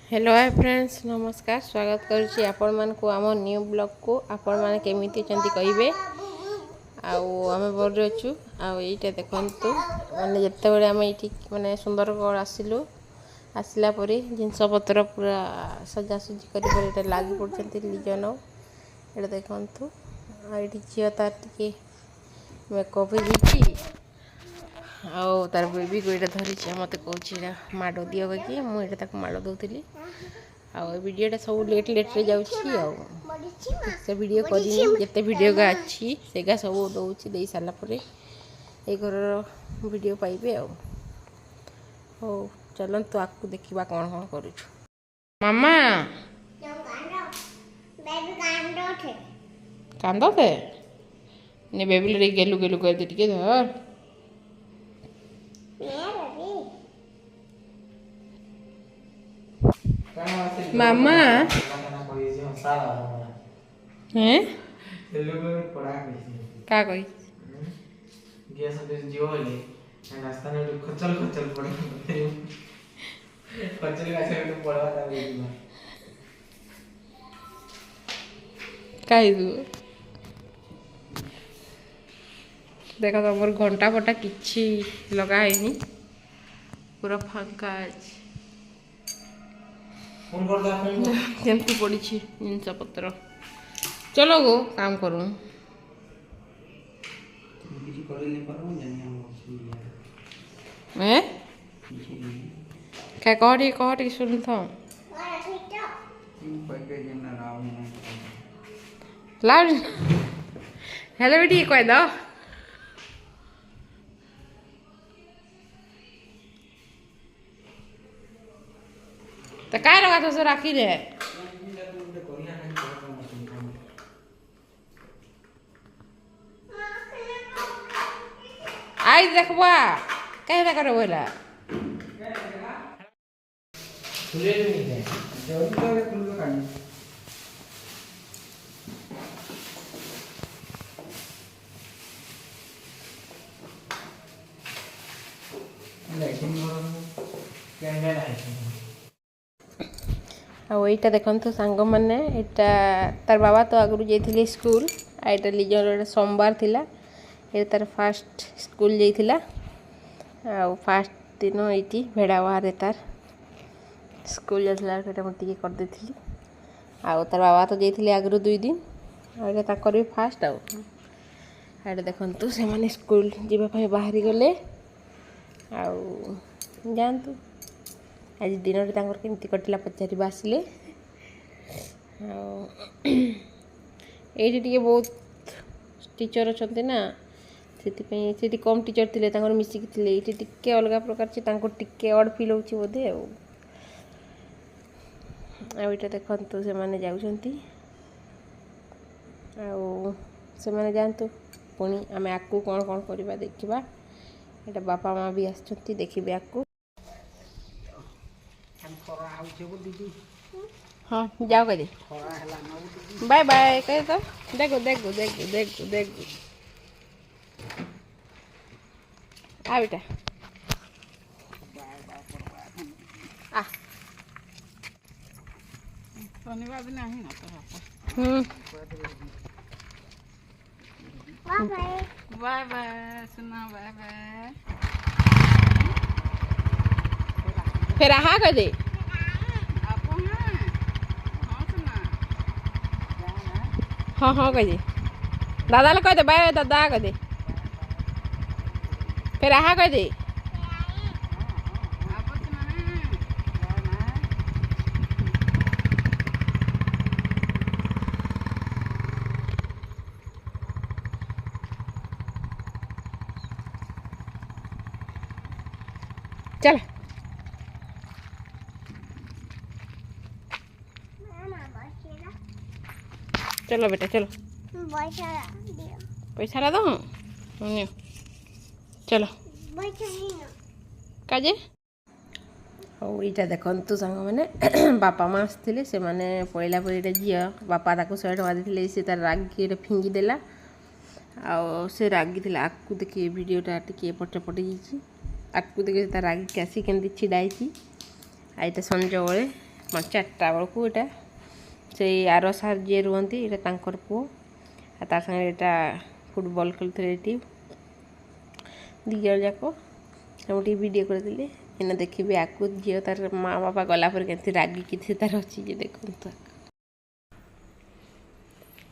Hello hi friends नमस्कार स्वागत करुच्ची आपण मानकु आम न्यू ब्लॉग को आपण माने केमिति चंती कहिबे आमे बोर्ड अछु एटा देखंतु माने जत्ते बेले आमे एठी माने सुंदरगढ़ आसिलु आसला परे जिनस पत्र पूरा सजा सजी करी पर एटा लागि पड़चंती लिजन एटा देखंतु एठी झियो तार टिके मेकअप हिची तार बेबी को ये धरी मत कौन माड़ दियो कि मुझे माड़ दूसरी वीडियोटा सब लेट लेट्रे जाऊँगी वीडियो करनी जिते वीडियो का अच्छी सेगा सब दौर दे सारापर ये घर वीडियो पाइबे हो चलतु आपको देखा कौन कौन कर मामा कांदे ने बेबी गेलु गेलु कर दे टे धर मामा हैं का कही गैस पे जियो ले नाश्ता ने खचल खचल पड़े खचल का से तो पड़वा ता बेबी काई दू देखो तो मोर घंटा फटा किछि लगा है पूरा फांका अछि फोन कर दा फोन केमती पड़ी जिनस पत्र चलो गो काम करूँ क्या कह टी सुन था लाउड हेलो बेटी कह दो तो क्या लगा तो राखी ले आई देखबा कहे ना करो बोला खुले नहीं है जल्दी तो खुल के कानी लाइटिंग करो कैमरा लाइटिंग आईटा देखु सांग मैंने यहाँ तार बाबा तो आगु जाइए स्कूल आईटा लिजर सोमवार थिला ये तार फास्ट स्कूल जाइला फास्ट दिन ये भेड़ा बाहर तार स्कूल जाता मुझे कर दे तार बाबा तो जाइए आगु 2 दिन आगे भी फास्ट आड़े देखु से मैंने स्कूल जावाई बाहरी गले जातु आज दिन में केमती कटिला पचार आसिले ये बहुत टीचर अच्छा ना से कम टीचर थे मिसिकी थे ये अलग प्रकार टे अड फिल हो बोधे आईटा देखु से मैंने जाऊँगी से मैंने जातु पुणी आम आकू कौन कौन करवा देखा यहाँ बापा माँ भी आसुँच देखिए आकू हाँ जाओ कह दे बाय बाय कह तो देखो देखो देखो देखो देखो आ बेटा आ शनिवार दिन नहीं ना तो बाय बाय सुना बाय बाय फिर आहा कह दे हाँ हाँ कह दे दादा कह दे बाय दादा कह दे फिर आहा कह दे चल चलो बेटा चलो पैसा दो चलो काजे यहाँ देखु सांग मैंने बापा माँ आसते से मैंने पड़ा पड़े झील बापा ताक 100 टଙ୍କା देते सी तार रागी फिंगी देला से रागी आकू देखिए वीडियोटा टे पटे पटे आकू देखिए तार रागी कैसी केमती छिड़ाई आईटा संज बेले चार्टा बेलू यहाँ से आर सार जी रुहती ये पुओ तार सागे यहाँ फुटबॉल खेलते ये दी जन जाक मुझे वीडियो करदेली इना देखिए आकु झील तार माँ बापा गला पर के रागिकी तार अच्छी देखु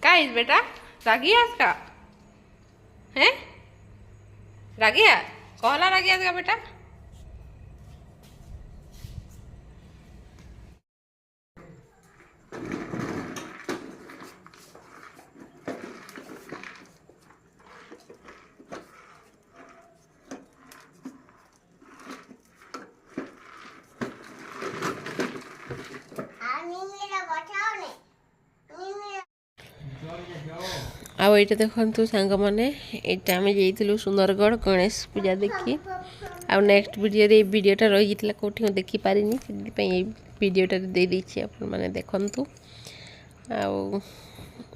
का बेटा रागी आज का हैं रागिया कहला रागिया का बेटा आउ ये देखु सांग मैंने यहाँ आम जाइलु सुंदरगढ़ गणेश पूजा देखी आउ नेक्स्ट वीडियो वीडियोटा रही कौटी देखी पारि वीडियोटा दे देछि आपण माने देखंतु आउ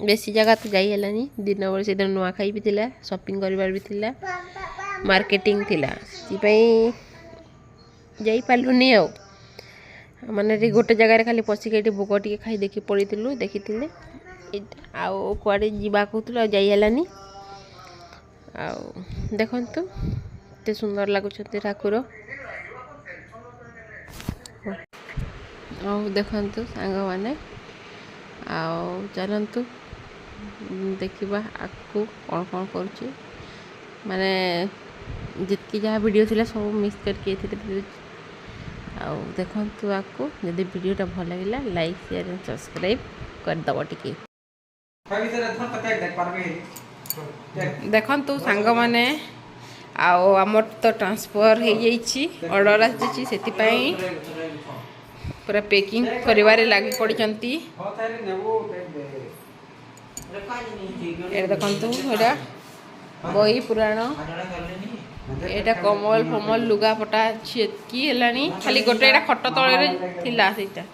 बेसी जगह तो जाई हलानी दिन बेले से दिन नुआखाई भी थिला शॉपिंग करबार भी थिला मार्केटिंग थिला सिपाई जाई पालुनी आउ माने गोटे जगह खाली पशिक भोग टे खाई देखी पड़ीलु देखी आउ कुआड़े जीवा कहूँ जाई हलानी आउ देखंतु एते सुंदर लगुच ठाकुर आउ देखंतु सांग माने आउ चलतु देखा आगू कौन कौन करुच्ची माने जितकी जहाँ वीडियो थिला सब मिस करके आउ देखंतु आगू जदि वीडियोटा भल लगे लाइक शेयर एंड सब्सक्राइब करदब टिके देखंतु सांग माने आउ आमर तो ट्रांसफर हो जाइए ऑर्डर आसी से पूरा पैकिंग करिवारे लागी पड़ती देखंतु एटा बही पुराण एटा कमल फमल लुगा पटा छेकी हेलानी खाली गोटे एटा खट तळे थिला सेटा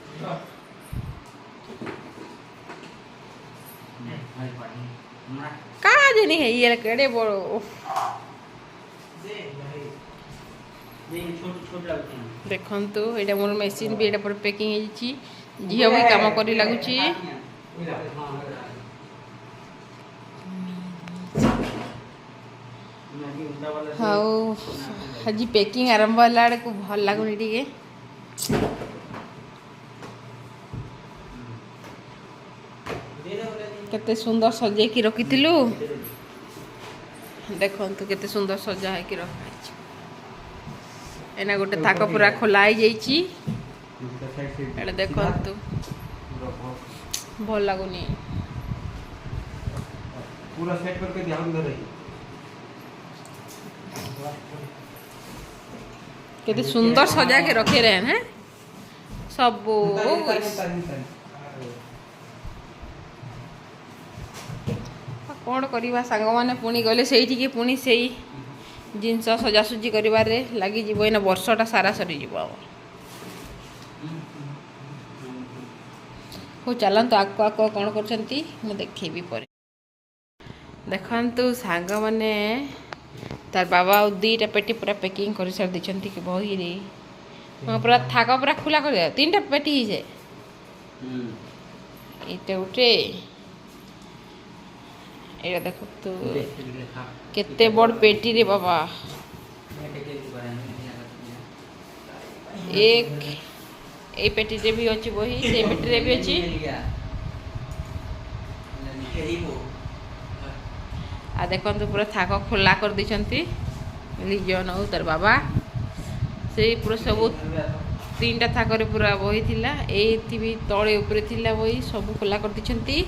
का जनी है ये केड़े बड़ो देखंतु एटा मोर मशीन भी एटा पर पैकिंग हेची झियो भी काम करी लागुची हाउ हजी पैकिंग आरंभ होला को भल लागुनी टिके केते सुंदर सजे की रखिथिलु देखंतु केते सुंदर सजा है कि रखा एना गोटे थाक पूरा खोला ही जाइची एटा देखंतु भल लागुनी पूरा सेट करके ध्यान दे रही केते सुंदर सजा के रखे रहे हैं सब कौन करवा सांग मैंने पुणी गले से पुणी से जिनस सजासुजी कर लगी ना वर्षटा सारा सरी हो चलतु आक आक कौन कर देखेबी पर देखंतु सांग मैंने तार बाबा दुईटा पेटी पूरा पैकिंग कर सारी देती कि बही रे पूरा थाक पूरा खुला कर दिया 3टा पेटी ही ये उठे ये देखो तो केते बड़ पेटी रे बाबा एक ए पेटी रे भी अच्छी बही से पेटी रे भी अच्छी आ देखो तो पूरा थाक खोला कर दी लिजन हो तार बाबा से पूरा सब 3टा थाक पूरा बही थिला एथि भी तळे ऊपर थिला बही सब खोला कर दी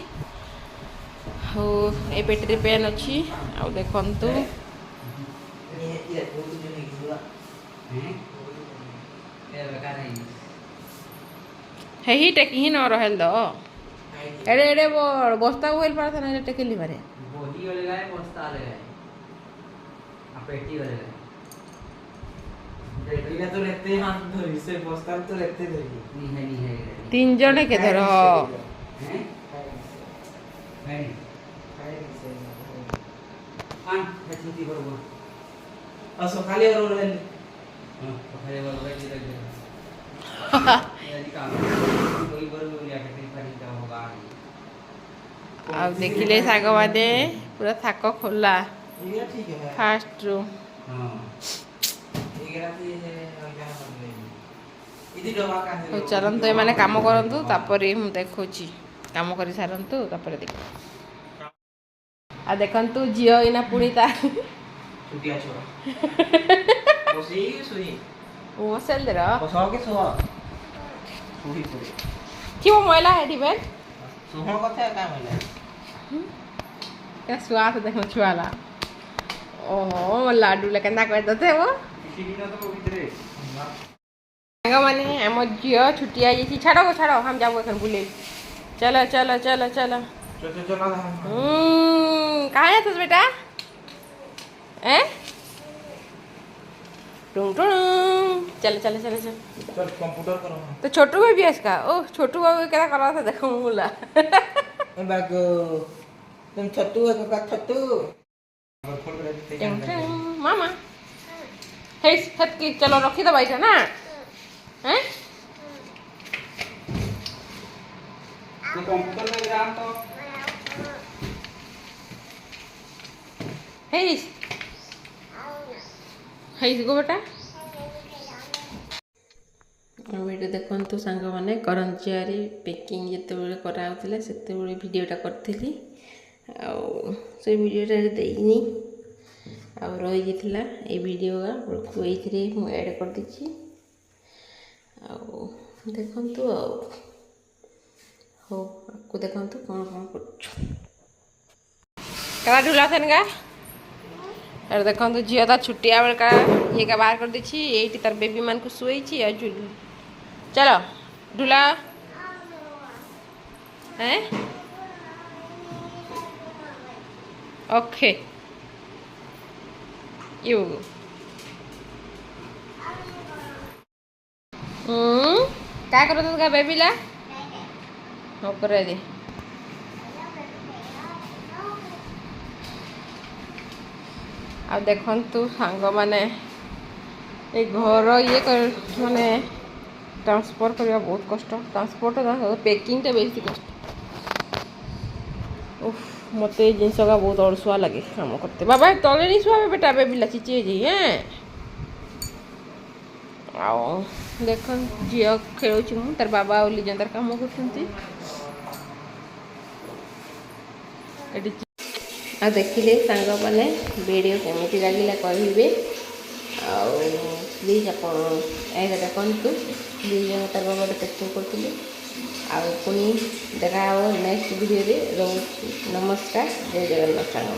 हो ए पेटी पेन अच्छी आ देखंतु ही टेकी ही न रहल दो एडे एडे बड़ बस्ता होइल पारत ना टेकेली मारे बॉडी वाले गाय बस्ता ले गाय आ पेटी वाले गाय पेटी का तो रहते हाथ धरी से बस्ता तो रहते धरी नहीं है 3 जने के धर हैं है आन छुट्टी बरोबर असो खाली बरोबर है हां खाली बरोबर ये लग गया ये काम ଆଉ ଦେଖିଲେ ସାଙ୍ଗମାନେ ପୁରା ଥାକ ଖୋଲା ये ठीक है ଫାଷ୍ଟରୁ। हां ये राती है क्या करने इदी डबा का ହଉ ଚାଲନ୍ତୁ ଏମାନେ କାମ କରନ୍ତୁ ତାପରେ ମୁଁ ଦେଖୁଛି। କାମ କରି ସାରନ୍ତୁ ତାପରେ ଦେଖ। ଆଉ ଦେଖନ୍ତୁ ଝିଅ ଏଇନା ପୁଣି ତା छुट्टी छोरा बसी सुई ବସେଲର बसाओ के सुहा सुही सुही ଥିବ ମଇଲା ଏଠି ବେଲ सुहा कथा का मिला ଏ ଶୁଆ ତ ଦେଖ ଛୁଆଲା ଓହୋ ମୋ ଲାଡୁଲା କେନ୍ତା କରିଦେତେ ହୋ किसी भी ना तो भीतर ସାଙ୍ଗମାନେ ଆମ ଝିଅ ଛୁଟି ହେଇଯାଇଛି ଛାଡ଼ ଛାଡ଼ हम ଯାବୁ ଏଖନ ବୁଲେଇ ଚାଲ ଚାଲ ଚାଲ ଚାଲ चल चल चला कहाँ है तुझ बेटा हैं टुंग टुंग चल चल चल चल चल कंप्यूटर करो तो छोटू भाई भी है इसका ओह छोटू भाई क्या कर रहा था देखो मुला बागो तुम छत्तू है का छत्तू टुंग टुंग मामा हे हट की चलो रखी दो भाई ना हैं तू कंप्यूटर में जान तो हेस हेस गो बेटा वीडियो देखु सांग करंजियारी पैकिंग जितेबाला कराला से भिडटा करी से भिडटा देनी आ रही जाता ये भिड ये एड कर देखु हो आपको देखु कौन कौन कर ढुला थे गा और देखो झील तार छुट्टिया बेल का ये का बाहर कर दी ये तार बेबी मान को शुई झूल चलो ढुला हैं ओके यू क्या करो तो बेबी ला हो कर दे आ देखु सांग माने घर ये माने ट्रांसफर करवा बहुत कष्ट ट्रांसपोर्ट पैकिंग बेसी कष्ट उफ मत जिनस का बहुत अड़सुआ लगे काम करते बाबा तले नहीं शुआ बेटा बेबी चिची हैं आओ देख झील खेलु तार बाबा और लिजा तार काम कर देखिले सांग मैंने वीडियो केमी लगे कहे प्लीज आप देखु प्लीज तार बाबा टेक्टिंग करी पुणी देखा नेक्स्ट वीडियो रोज नमस्कार जय जगन्नाथ।